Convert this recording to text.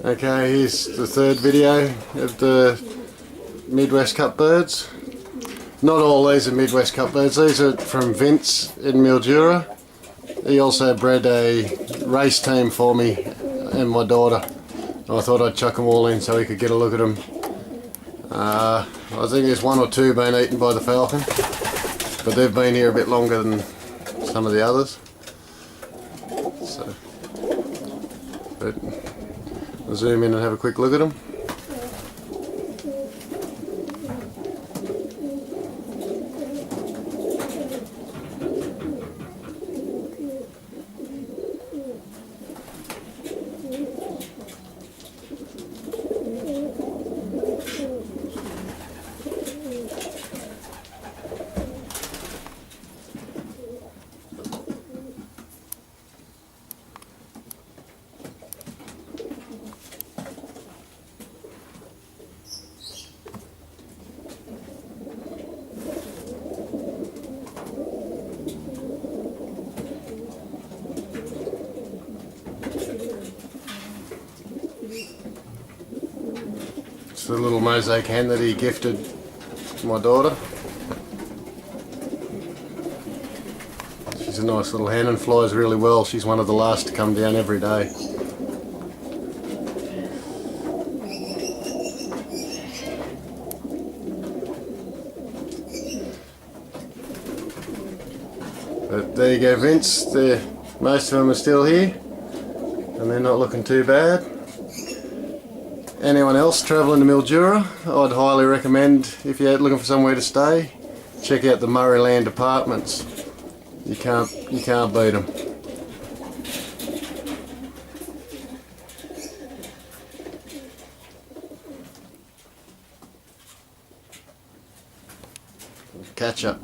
Okay, here's the third video of the Midwest Cup birds. Not all these are Midwest Cup birds, these are from Vince in Mildura. He also bred a race team for me and my daughter. I thought I'd chuck them all in so we could get a look at them. I think there's one or two been eaten by the falcon, but they've been here a bit longer than some of the others. So, but I'll zoom in and have a quick look at them. It's the little mosaic hen that he gifted my daughter. She's a nice little hen and flies really well. She's one of the last to come down every day. But there you go, Vince. Most of them are still here and they're not looking too bad. Anyone else travelling to Mildura, I'd highly recommend, if you're looking for somewhere to stay, check out the Murrayland apartments. You can't beat them. Catch up.